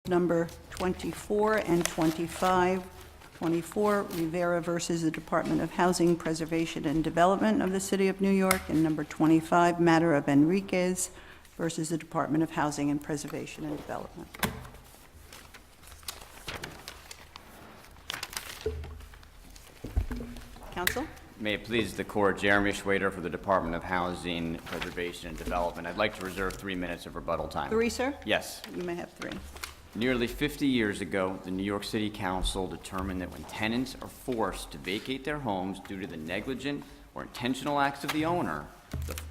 Number 24 and 25. 24, Rivera versus the Department of Housing, Preservation, and Development of the City of New York. And number 25, matter of Enriquez versus the Department of Housing and Preservation and Development. Counsel? May it please the court, Jeremy Schwader for the Department of Housing, Preservation, and Development. I'd like to reserve 3 minutes of rebuttal time. 3, sir? Yes. You may have 3. Nearly 50 years ago, the New York City Council determined that when tenants are forced to vacate their homes due to the negligent or intentional acts of the owner,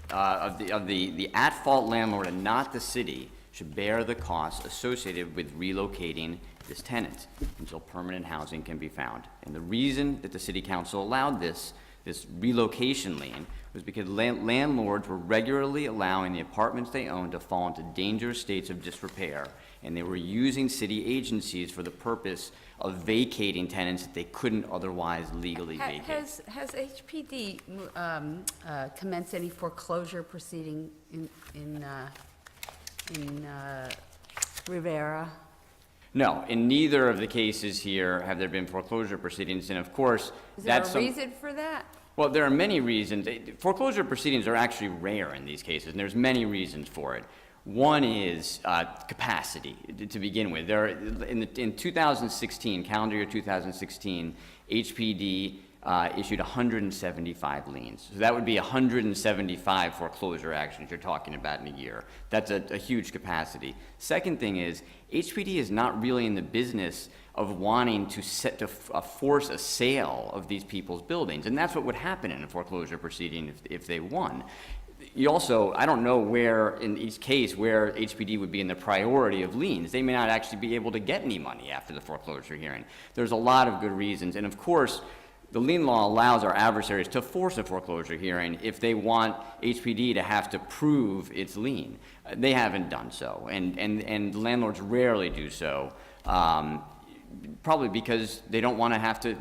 the at-fault landlord and not the city should bear the costs associated with relocating this tenant until permanent housing can be found. And the reason that the City Council allowed this relocation lien was because landlords were regularly allowing the apartments they owned to fall into dangerous states of disrepair, and they were using city agencies for the purpose of vacating tenants that they couldn't otherwise legally vacate. Has HPD commenced any foreclosure proceeding in Rivera? No, in neither of the cases here have there been foreclosure proceedings, and of course, Is there a reason for that? Well, there are many reasons. Foreclosure proceedings are actually rare in these cases, and there's many reasons for it. One is capacity, to begin with. In 2016, calendar year 2016, HPD issued 175 liens. So that would be 175 foreclosure actions you're talking about in a year. That's a huge capacity. Second thing is, HPD is not really in the business of wanting to force a sale of these people's buildings, and that's what would happen in a foreclosure proceeding if they won. You also, I don't know where, in each case, where HPD would be in the priority of liens. They may not actually be able to get any money after the foreclosure hearing. There's a lot of good reasons, and of course, the lien law allows our adversaries to force a foreclosure hearing if they want HPD to have to prove its lien. They haven't done so, and landlords rarely do so, probably because they don't want to have to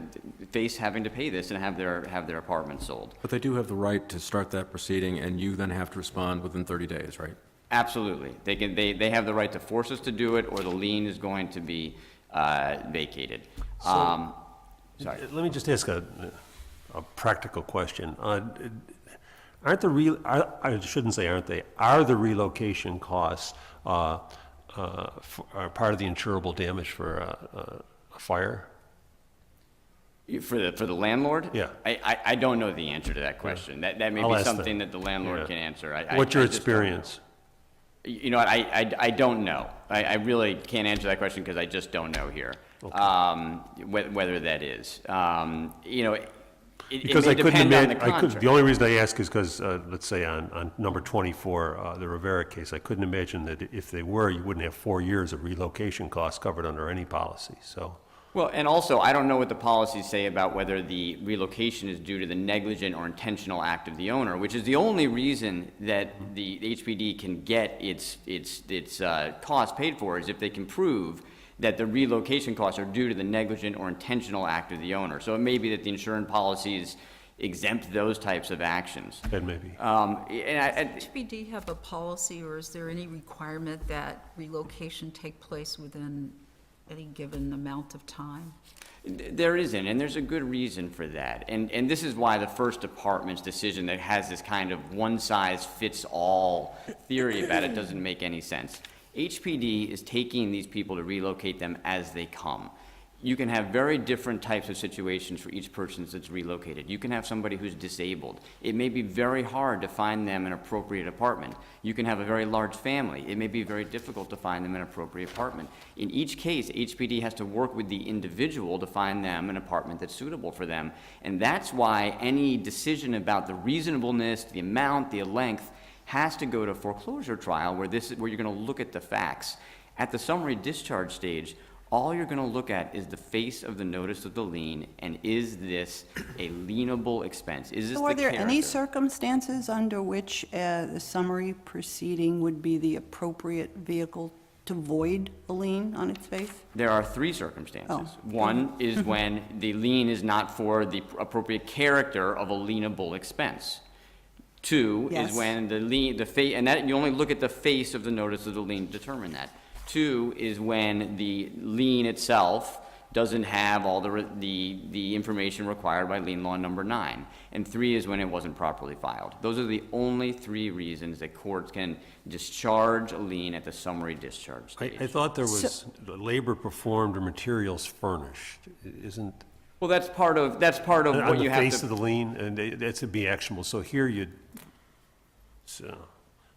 face having to pay this and have their apartment sold. But they do have the right to start that proceeding, and you then have to respond within 30 days, right? Absolutely. They have the right to force us to do it, or the lien is going to be vacated. Sorry. Let me just ask a practical question. I shouldn't say aren't they? Are the relocation costs are part of the insurable damage for a fire? For the landlord? Yeah. I don't know the answer to that question. Yeah. That may I'll be ask something them. that the landlord Yeah. can answer. What's your I just don't know. experience? You know what, I don't know. I really can't answer that question because I just don't know here. Okay. Whether that is. You know, Because it may I couldn't depend on the imagine, contract. the only reason I ask is because, let's say on number 24, the Rivera case, I couldn't imagine that if they were, you wouldn't have 4 years of relocation costs covered under any policy, so. Well, and also, I don't know what the policies say about whether the relocation is due to the negligent or intentional act of the owner, which is the only reason that the HPD can get its costs paid for, is if they can prove that the relocation costs are due to the negligent or intentional act of the owner. So it may be that the insurance policies exempt those types of actions. That may be. Does HPD have a policy, or is there any requirement that relocation take place within any given amount of time? There isn't, and there's a good reason for that. And this is why the First Department's decision that has this kind of one-size-fits-all theory about it doesn't make any sense. HPD is taking these people to relocate them as they come. You can have very different types of situations for each person that's relocated. You can have somebody who's disabled. It may be very hard to find them an appropriate apartment. You can have a very large family. It may be very difficult to find them an appropriate apartment. In each case, HPD has to work with the individual to find them an apartment that's suitable for them. And that's why any decision about the reasonableness, the amount, the length, has to go to foreclosure trial where you're going to look at the facts. At the summary discharge stage, all you're going to look at is the face of the notice of the lien, and is this a lienable expense? Is this So are the there any character? circumstances under which the summary proceeding would be the appropriate vehicle to void a lien on its face? There are 3 circumstances. Oh. One is when the lien is not for the appropriate character of a lienable expense. 2 Yes. is when the lien, and that you only look at the face of the notice of the lien to determine that. 2 is when the lien itself doesn't have all the information required by lien law number 9. And 3 is when it wasn't properly filed. Those are the only 3 reasons that courts can discharge a lien at the summary discharge stage. I thought there was labor performed or materials furnished. Isn't, Well, that's part of what you have on the face to. of the lien, and that's to be actionable. So here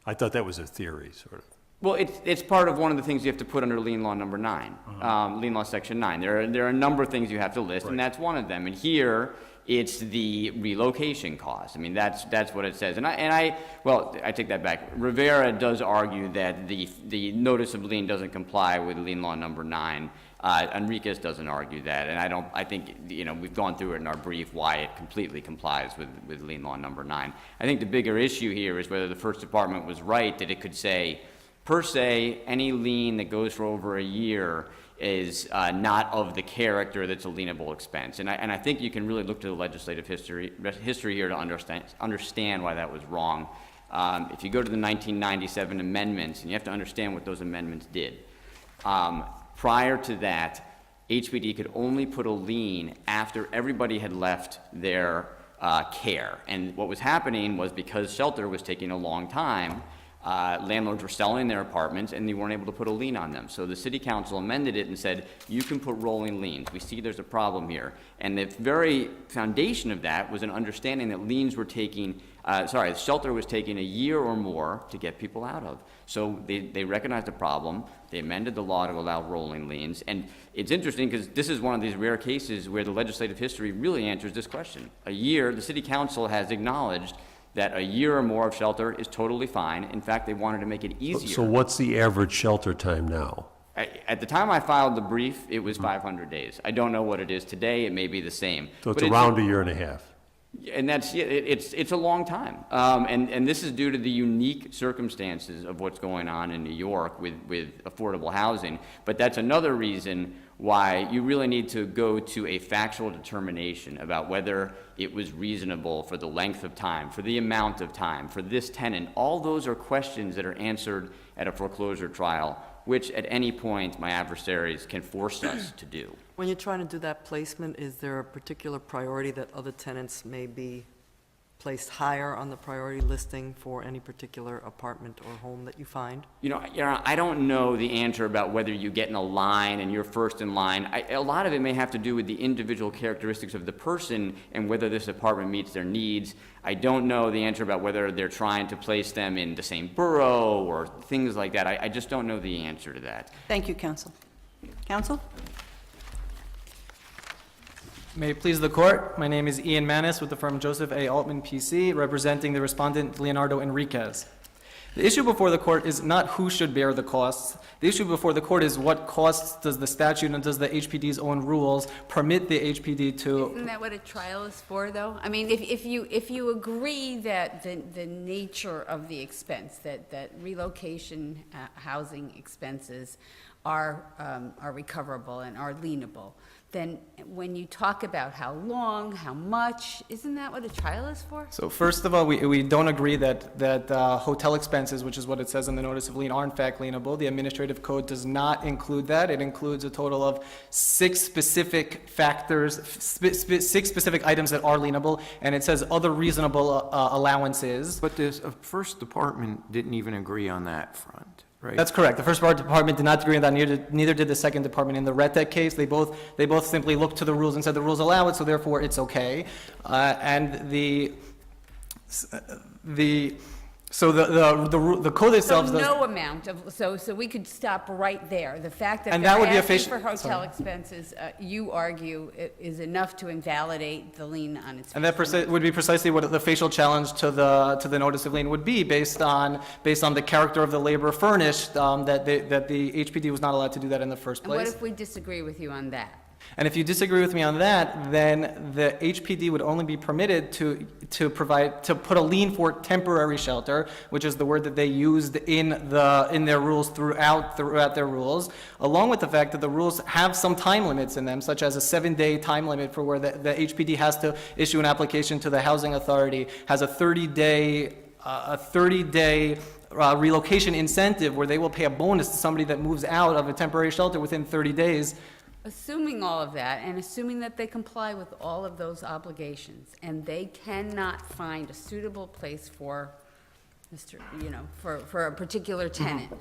I thought that was a theory, sort of. Well, it's part of one of the things you have to put under lien law number 9, lien law section 9. There are a number of things you have to list, and that's one of them. And here, it's the relocation cost. I mean, that's what it says. And I take that back. Rivera does argue that the notice of lien doesn't comply with lien law number 9. Enriquez doesn't argue that, and I think, we've gone through it in our brief why it completely complies with lien law number 9. I think the bigger issue here is whether the First Department was right that it could say, per se, any lien that goes for over a year is not of the character that's a lienable expense. And I think you can really look to the legislative history here to understand why that was wrong. If you go to the 1997 amendments, and you have to understand what those amendments did. Prior to that, HPD could only put a lien after everybody had left their care. And what was happening was, because shelter was taking a long time, landlords were selling their apartments and they weren't able to put a lien on them. So the city council amended it and said, you can put rolling liens. We see there's a problem here. And the very foundation of that was an understanding that liens were taking, shelter was taking a year or more to get people out of. So they recognized the problem. They amended the law to allow rolling liens. And it's interesting because this is one of these rare cases where the legislative history really answers this question. A year, the city council has acknowledged that a year or more of shelter is totally fine. In fact, they wanted to make it easier. So what's the average shelter time now? At the time I filed the brief, it was 500 days. I don't know what it is today. It may be the same. So it's But around a year and a half. And it's a long time. And this is due to the unique circumstances of what's going on in New York with affordable housing. But that's another reason why you really need to go to a factual determination about whether it was reasonable for the length of time, for the amount of time, for this tenant. All those are questions that are answered at a foreclosure trial, which at any point my adversaries can force us to do. When you're trying to do that placement, is there a particular priority that other tenants may be placed higher on the priority listing for any particular apartment or home that you find? I don't know the answer about whether you get in a line and you're first in line. A lot of it may have to do with the individual characteristics of the person and whether this apartment meets their needs. I don't know the answer about whether they're trying to place them in the same borough or things like that. I just don't know the answer to that. Thank you, counsel. Counsel? May it please the court, my name is Ian Manis with the firm Joseph A. Altman PC, representing the respondent Leonardo Enriquez. The issue before the court is not who should bear the costs. The issue before the court is what costs does the statute and does the HPD's own rules permit the HPD to... Isn't that what a trial is for, though? I mean, if you agree that the nature of the expense, that relocation housing expenses are recoverable and are lienable, then when you talk about how long, how much, isn't that what a trial is for? So first of all, we don't agree that hotel expenses, which is what it says in the notice of lien, are in fact lienable. The administrative code does not include that. It includes a total of 6 specific factors, 6 specific items that are lienable, and it says other reasonable allowances. But the First Department didn't even agree on that front, right? That's correct. The First Department did not agree on that. Neither did the Second Department. In the RETEC case, they both simply looked to the rules and said the rules allow it, so therefore it's okay. So the code itself So does. no amount of, so we could stop right there. The fact that And that would be they're a asking facial- for hotel sorry. expenses, you argue is enough to invalidate the lien on its. And that would be precisely what the facial challenge to the notice of lien would be, based on the character of the labor furnished, that the HPD was not allowed to do that in the first And what place. if we disagree with you on that? And if you disagree with me on that, then the HPD would only be permitted to put a lien for temporary shelter, which is the word that they used in their rules throughout their rules, along with the fact that the rules have some time limits in them, such as a 7-day time limit for where the HPD has to issue an application to the housing authority, has a 30-day relocation incentive where they will pay a bonus to somebody that moves out of a temporary shelter within 30 days. Assuming all of that, and assuming that they comply with all of those obligations, and they cannot find a suitable place for for a particular tenant,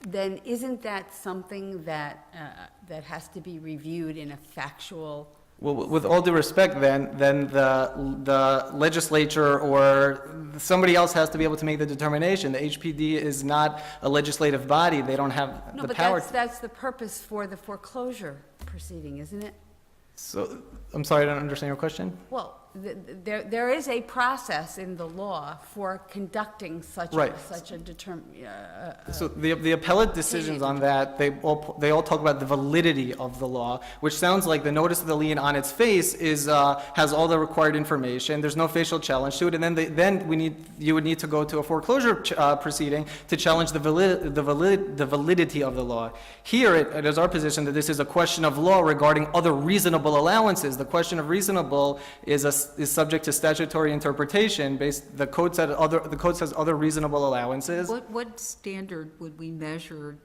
then isn't that something that, that has to be reviewed in a factual? Well, with all due respect, then the legislature or somebody else has to be able to make the determination. The HPD is not a legislative body. They don't have No, the but power. that's the purpose for the foreclosure proceeding, isn't it? So, I'm sorry, I don't understand your question. Well, there is a process in the law for conducting such Right. a So the appellate decisions on that, they all talk about the validity of the law, which sounds like the notice of the lien on its face has all the required information. There's no facial challenge to it, and then you would need to go to a foreclosure proceeding to challenge the validity of the law. Here, it is our position that this is a question of law regarding other reasonable allowances. The question of reasonable is subject to statutory interpretation. The code says other reasonable allowances. What standard would we measure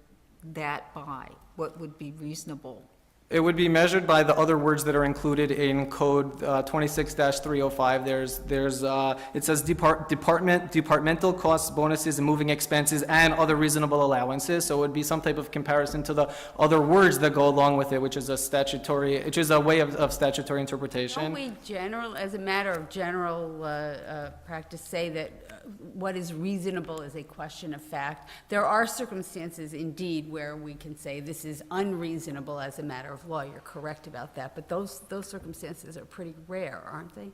that by? What would be reasonable? It would be measured by the other words that are included in Code 26-305. It says departmental costs, bonuses, and moving expenses, and other reasonable allowances. So it would be some type of comparison to the other words that go along with it, which is a way of statutory interpretation. Don't we as a matter of general practice, say that what is reasonable is a question of fact? There are circumstances, indeed, where we can say this is unreasonable as a matter of law. You're correct about that, but those circumstances are pretty rare, aren't they?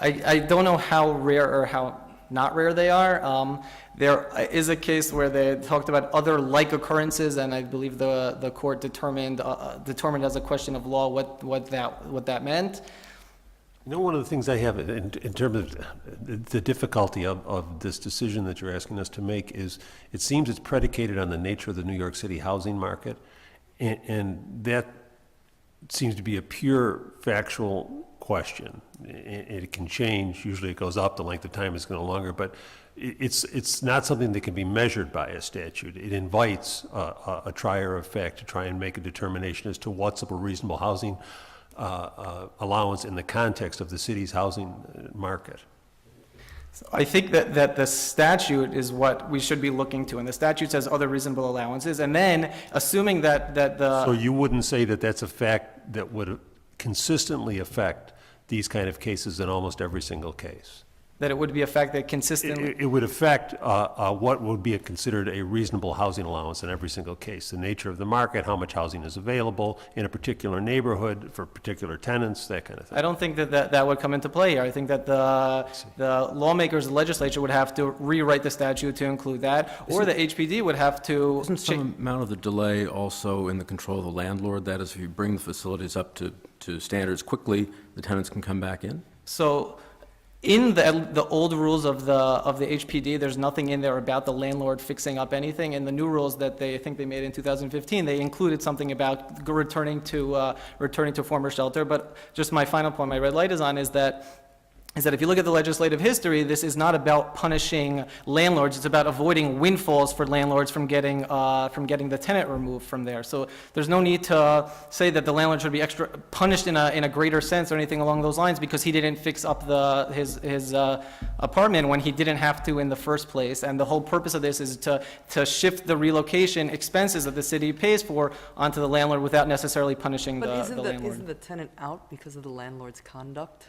I don't know how rare or how not rare they are. There is a case where they talked about other like occurrences, and I believe the court determined as a question of law what that meant. You know, one of the things I have in terms of the difficulty of this decision that you're asking us to make is it seems it's predicated on the nature of the New York City housing market, and that seems to be a pure factual question. It can change. Usually it goes up, the length of time is going to longer, but it's not something that can be measured by a statute. It invites a trier of fact to try and make a determination as to what's a reasonable housing allowance in the context of the city's housing market. I think that the statute is what we should be looking to, and the statute says other reasonable allowances, and then assuming that the... So you wouldn't say that that's a fact that would consistently affect these kind of cases in almost every single case? That it would be a fact that consistently... It would affect what would be considered a reasonable housing allowance in every single case. The nature of the market, how much housing is available in a particular neighborhood for particular tenants, that kind of thing. I don't think that would come into play here. I think that the lawmakers, the legislature would have to rewrite the statute to include that, or the HPD would have to... Isn't some amount of the delay also in the control of the landlord? That is, if you bring the facilities up to standards quickly, the tenants can come back in? So... in the old rules of the HPD, there's nothing in there about the landlord fixing up anything. In the new rules that I think they made in 2015, they included something about returning to a former shelter. But just my final point, my red light is on, is that if you look at the legislative history, this is not about punishing landlords. It's about avoiding windfalls for landlords from getting the tenant removed from there. So there's no need to say that the landlord should be extra punished in a greater sense or anything along those lines because he didn't fix up his apartment when he didn't have to in the first place. And the whole purpose of this is to shift the relocation expenses that the city pays for onto the landlord without necessarily punishing the landlord. But isn't the tenant out because of the landlord's conduct?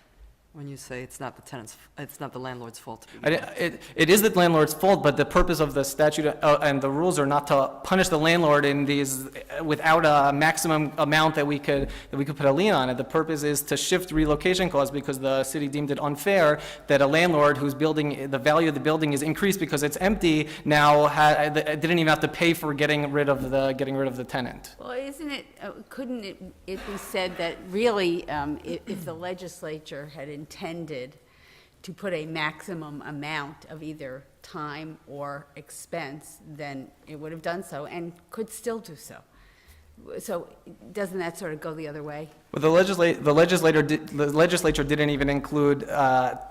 When you say it's not the landlord's fault to begin with. It is the landlord's fault, but the purpose of the statute and the rules are not to punish the landlord in these without a maximum amount that we could put a lien on it. The purpose is to shift relocation costs because the city deemed it unfair that a landlord whose building, the value of the building is increased because it's empty, now didn't even have to pay for getting rid of the tenant. Well, couldn't it be said that really, if the legislature had intended to put a maximum amount of either time or expense, then it would have done so and could still do so. So doesn't that sort of go the other way? But the legislature didn't even include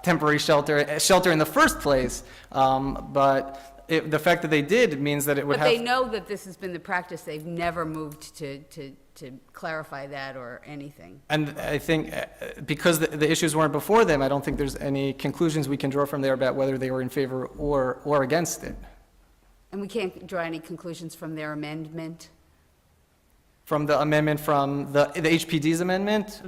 temporary shelter in the first place. But the fact that they did means that it would But have. they know that this has been the practice. They've never moved to clarify that or anything. And I think because the issues weren't before them, I don't think there's any conclusions we can draw from there about whether they were in favor or against it. And we can't draw any conclusions from their amendment? From the amendment from the HPD's amendment?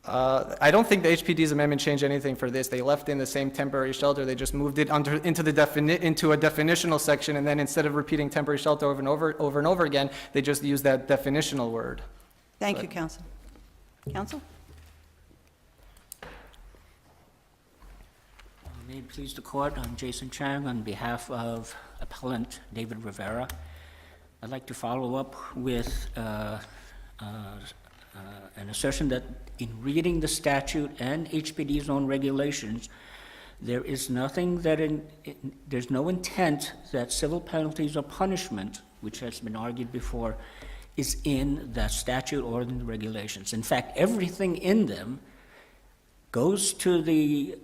I don't think the HPD's amendment changed anything for this. They left in the same temporary shelter. They just moved it into a definitional section, and then instead of repeating temporary shelter over and over again, they just used that definitional word. Thank you, counsel. Counsel? May it please the court, I'm Jason Chang on behalf of appellant David Rivera. I'd like to follow up with an assertion that in reading the statute and HPD's own regulations, there is nothing that there's no intent that civil penalties or punishment, which has been argued before, is in the statute or in the regulations. In fact, everything in them goes to the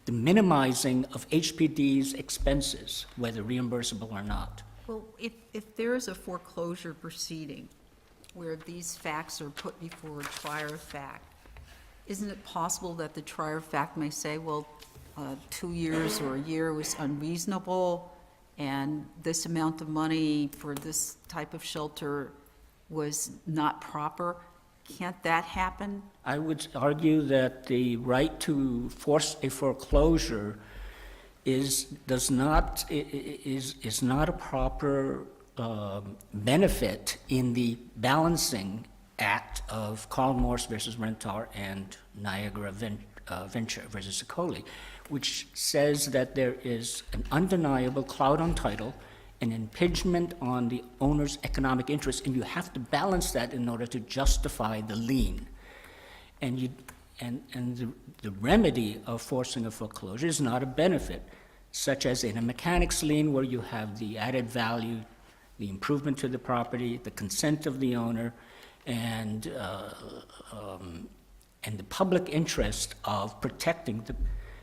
minimizing of HPD's expenses, whether reimbursable or not. Well, if there is a foreclosure proceeding where these facts are put before a trier of fact, isn't it possible that the trier of fact may say, well, 2 years or a year was unreasonable, and this amount of money for this type of shelter was not proper? Can't that happen? I would argue that the right to force a foreclosure is not a proper benefit in the balancing act of Carl Morse versus Rentar and Niagara Venture versus Sicoli, which says that there is an undeniable cloud on title, an impingement on the owner's economic interest, and you have to balance that in order to justify the lien. And the remedy of forcing a foreclosure is not a benefit, such as in a mechanics lien where you have the added value, the improvement to the property, the consent of the owner, and the public interest of protecting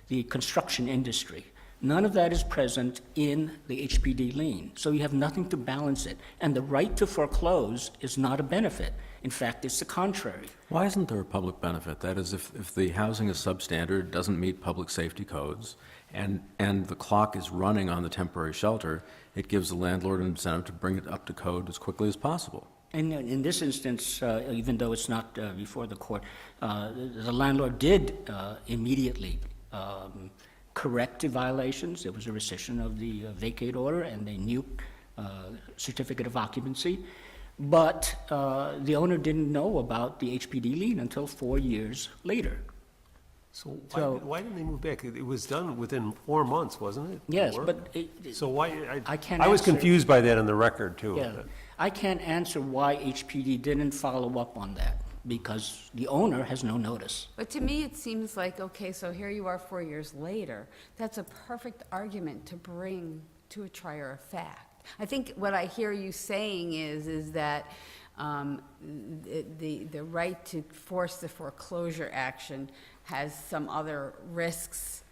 the construction industry. None of that is present in the HPD lien, so you have nothing to balance it. And the right to foreclose is not a benefit. In fact, it's the contrary. Why isn't there a public benefit? That is, if the housing is substandard, doesn't meet public safety codes, and the clock is running on the temporary shelter, it gives the landlord an incentive to bring it up to code as quickly as possible. And in this instance, even though it's not before the court, the landlord did immediately correct the violations. There was a rescission of the vacate order and a new certificate of occupancy. But the owner didn't know about the HPD lien until 4 years later. So why didn't they move back? It was done within 4 months, wasn't it? Yes, Or- but So why, I can't I was answer- confused by that on the record, too. yeah, I can't answer why HPD didn't follow up on that, because the owner has no notice. But to me, it seems like, okay, so here you are 4 years later. That's a perfect argument to bring to a trier of fact. I think what I hear you saying is that the right to force the foreclosure action has some other risks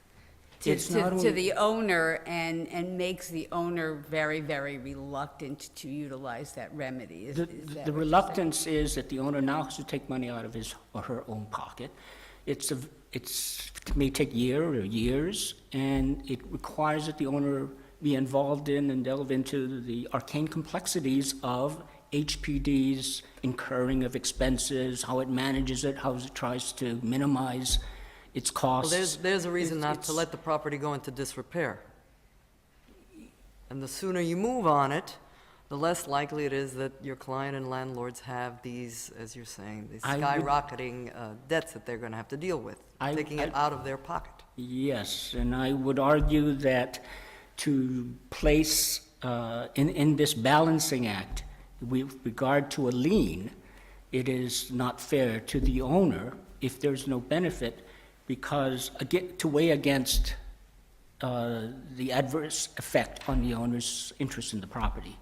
It's not to only- the owner and makes the owner very, very reluctant to utilize that remedy. Is that what you're The saying? reluctance is that the owner now has to take money out of his or her own pocket. It may take year or years, and it requires that the owner be involved in and delve into the arcane complexities of HPD's incurring of expenses, how it manages it, how it tries to minimize its Well, costs. there's a reason not to It's- let the property go into disrepair. And the sooner you move on it, the less likely it is that your client and landlords have these, as you're saying, these I would- skyrocketing debts that they're going to have to deal with, taking it out of their pocket. Yes, and I would argue that to place in this balancing act, with regard to a lien, it is not fair to the owner if there's no benefit, because to weigh against the adverse effect on the owner's interest in the property.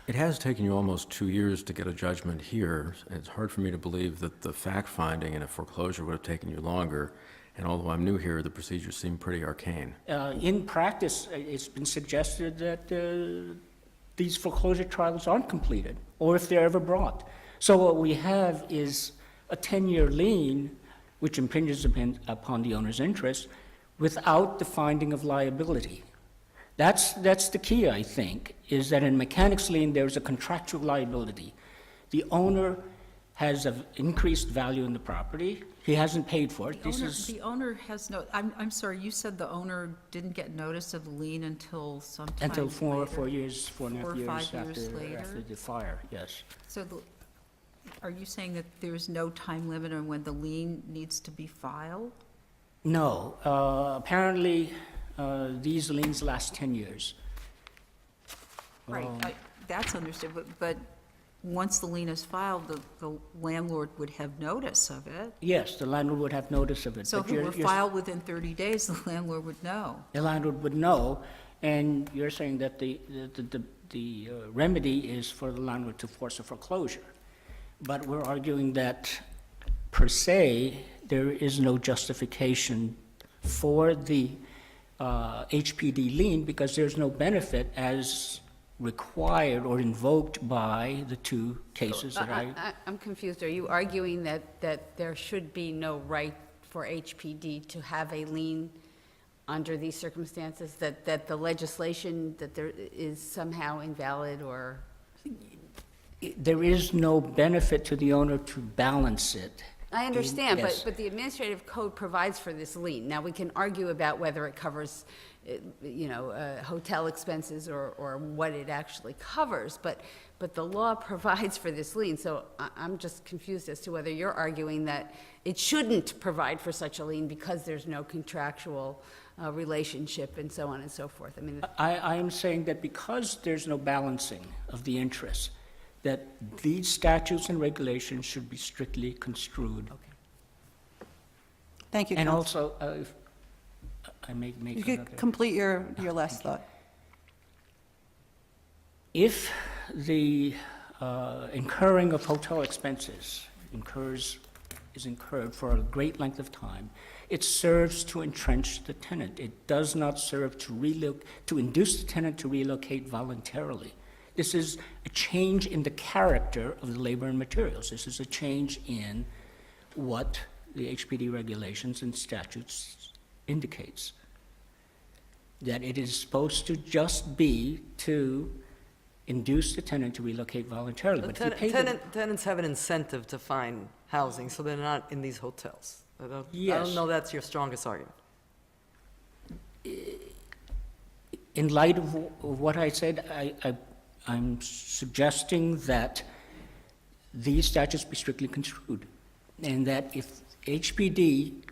It has taken you almost 2 years to get a judgment here. It's hard for me to believe that the fact-finding in a foreclosure would have taken you longer. And although I'm new here, the procedures seem pretty arcane. In practice, it's been suggested that these foreclosure trials aren't completed, or if they're ever brought. So what we have is a 10-year lien, which impinges upon the owner's interest, without the finding of liability. That's the key, I think, is that in mechanics lien, there's a contractual liability. The owner has an increased value in the property. He hasn't paid for it. The owner has no, I'm sorry, you said the owner didn't get notice of the lien until sometime Until four later? years, 4.5 4 or years 5 years after later? the fire, yes. So are you saying that there's no time limit on when the lien needs to be filed? No, apparently, these liens last 10 years. Right, that's understood, but once the lien is filed, the landlord would have notice of it. Yes, the landlord would have notice of it. So but if it were you're- filed within 30 days, the landlord would know. The landlord would know, and you're saying that the remedy is for the landlord to force a foreclosure. But we're arguing that, per se, there is no justification for the HPD lien because there's no benefit as required or invoked by the two cases that I'm confused. Are you arguing that there should be no right for HPD to have a lien under these circumstances? That the legislation, that there is somehow invalid or? There is no benefit to the owner to balance it. I understand, Yes. but the administrative code provides for this lien. Now, we can argue about whether it covers, hotel expenses or what it actually covers, but the law provides for this lien. So I'm just confused as to whether you're arguing that it shouldn't provide for such a lien because there's no contractual relationship and so on and so forth. I mean, I am saying that because there's no balancing of the interests, that these statutes and regulations should be strictly construed. Thank you, And Counsel. also, if I may make You another. could complete your last thought. If the incurring of hotel expenses is incurred for a great length of time, it serves to entrench the tenant. It does not serve to induce the tenant to relocate voluntarily. This is a change in the character of the labor and materials. This is a change in what the HPD regulations and statutes indicates. That it is supposed to just be to induce the tenant to relocate voluntarily. But if you pay them- Tenants have an incentive to find housing, so they're not in these hotels. I Yes. don't know that's your strongest argument. In light of what I said, I'm suggesting that these statutes be strictly construed, and that if HPD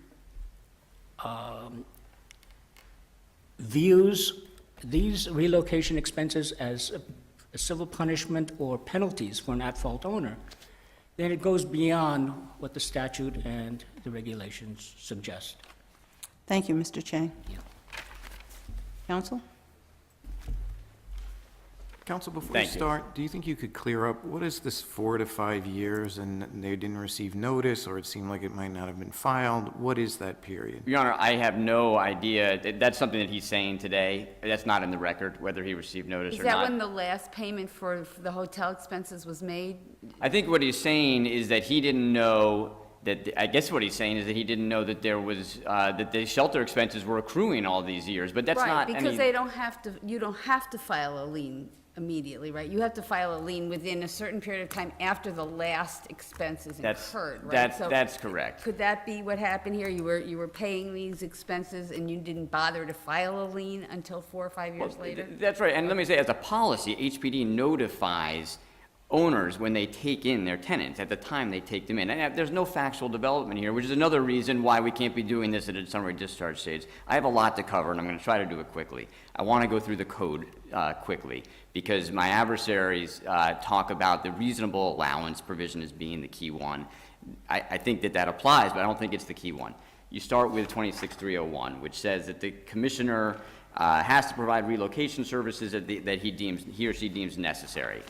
views these relocation expenses as a civil punishment or penalties for an at-fault owner, then it goes beyond what the statute and the regulations suggest. Thank you, Mr. Chang. Yeah. Counsel? Counsel, before you Thank you. start, do you think you could clear up, what is this 4 to 5 years and they didn't receive notice, or it seemed like it might not have been filed? What is that period? Your Honor, I have no idea. That's something that he's saying today. That's not in the record, whether he received notice is or that not. when the last payment for the hotel expenses was made? I think what he's saying is that he didn't know I guess what he's saying is that he didn't know that there was, that the shelter expenses were accruing all these years, but that's not Right, any. because you don't have to file a lien immediately, right? You have to file a lien within a certain period of time after the last expense is incurred, right? So That's correct. could that be what happened here? You were paying these expenses and you didn't bother to file a lien until 4 or 5 years Well, later? That's right, and let me say, as a policy, HPD notifies owners when they take in their tenants, at the time they take them in. And there's no factual development here, which is another reason why we can't be doing this at a summary discharge stage. I have a lot to cover, and I'm going to try to do it quickly. I want to go through the code quickly, because my adversaries talk about the reasonable allowance provision as being the key one. I think that applies, but I don't think it's the key one. You start with 26301, which says that the commissioner has to provide relocation services that he or she deems necessary.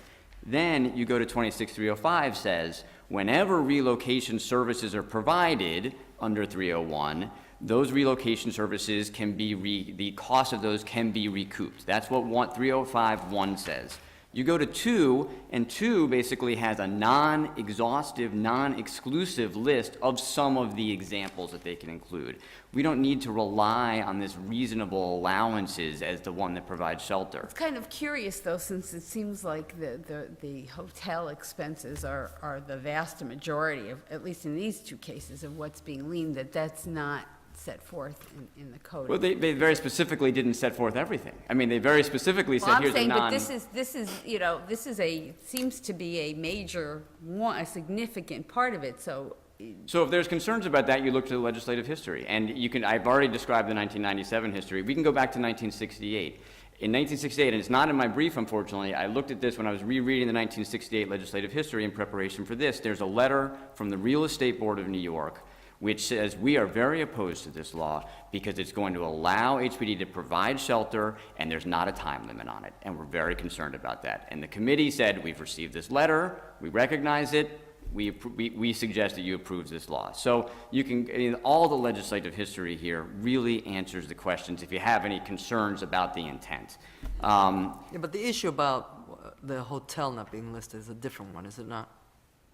Then you go to 26305 says, whenever relocation services are provided under 301, those relocation services can be, the cost of those can be recouped. That's what 305.1 says. You go to 2, and 2 basically has a non-exhaustive, non-exclusive list of some of the examples that they can include. We don't need to rely on this reasonable allowances as the one that provides shelter. It's kind of curious, though, since it seems like the hotel expenses are the vast majority of, at least in these two cases, of what's being liened, that's not set forth in the code. Well, they very specifically didn't set forth everything. I mean, they very specifically Well, said, I'm here's a saying, non... but this is, you know, this is seems to be a major one, a significant part of it, so. So if there's concerns about that, you look to the legislative history. And you can, I've already described the 1997 history. We can go back to 1968. In 1968, and it's not in my brief, unfortunately, I looked at this when I was rereading the 1968 legislative history in preparation for this. There's a letter from the Real Estate Board of New York which says we are very opposed to this law because it's going to allow HPD to provide shelter and there's not a time limit on it. And we're very concerned about that. And the committee said, we've received this letter, we recognize it, we suggest that you approve this law. So you can, all the legislative history here really answers the questions if you have any concerns about the intent. Yeah, but the issue about the hotel not being listed is a different one, is it not?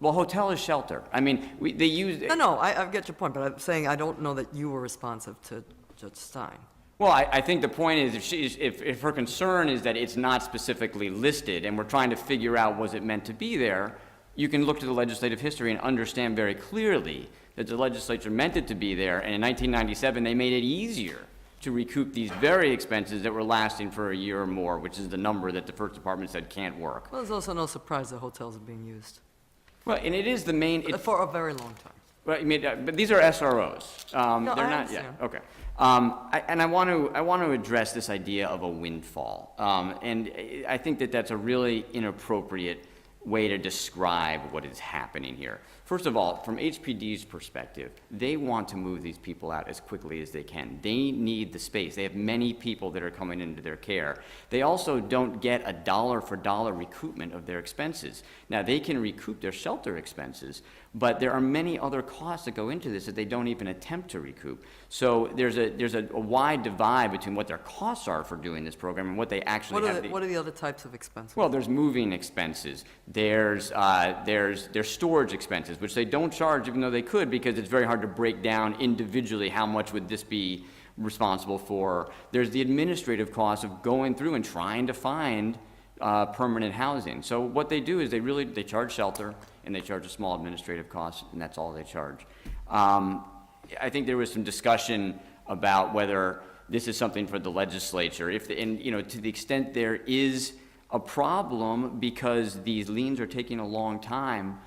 Well, hotel is shelter. I mean, they use... No, I get your point, but I'm saying I don't know that you were responsive to Judge Stein. Well, I think the point is if her concern is that it's not specifically listed and we're trying to figure out was it meant to be there, you can look to the legislative history and understand very clearly that the legislature meant it to be there, and in 1997 they made it easier to recoup these very expenses that were lasting for a year or more, which is the number that the First Department said can't work. Well, there's also no surprise that hotels are being used. Well, and it is the main... For a very long time. Well, I mean, but these are SROs. No, They're I not, understand. yeah, okay. I want to address this idea of a windfall. And I think that that's a really inappropriate way to describe what is happening here. First of all, from HPD's perspective, they want to move these people out as quickly as they can. They need the space. They have many people that are coming into their care. They also don't get a dollar-for-dollar recoupment of their expenses. Now, they can recoup their shelter expenses, but there are many other costs that go into this that they don't even attempt to recoup. So there's a wide divide between what their costs are for doing this program and what they actually have. What are the other types of expenses? Well, there's moving expenses. There's storage expenses, which they don't charge even though they could because it's very hard to break down individually how much would this be responsible for. There's the administrative costs of going through and trying to find permanent housing. So what they do is they charge shelter and they charge a small administrative cost, and that's all they charge. I think there was some discussion about whether this is something for the legislature. And to the extent there is a problem because these liens are taking a long time,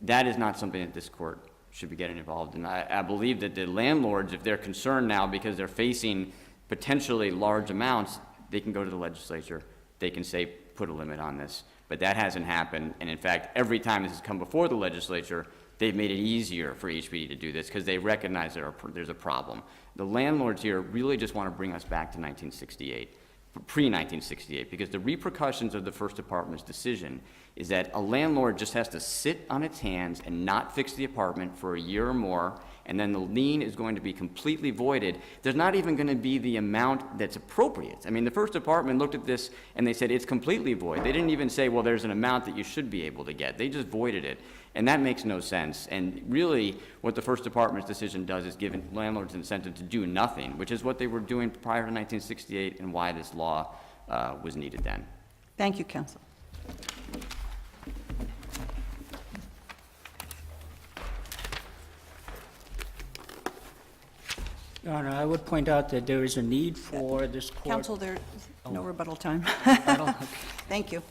that is not something that this court should be getting involved in. I believe that the landlords, if they're concerned now because they're facing potentially large amounts, they can go to the legislature. They can say, put a limit on this. But that hasn't happened. And in fact, every time this has come before the legislature, they've made it easier for HPD to do this because they recognize there's a problem. The landlords here really just want to bring us back to 1968, pre-1968, because the repercussions of the First Department's decision is that a landlord just has to sit on its hands and not fix the apartment for a year or more, and then the lien is going to be completely voided. There's not even going to be the amount that's appropriate. I mean, the First Department looked at this and they said it's completely void. They didn't even say, well, there's an amount that you should be able to get. They just voided it. And that makes no sense. And really, what the First Department's decision does is give landlords incentive to do nothing, which is what they were doing prior to 1968 and why this law was needed then. Thank you, counsel. Your Honor, I would point out that there is a need for this court. Counsel, there's no rebuttal time. Rebuttal? Okay. Thank you.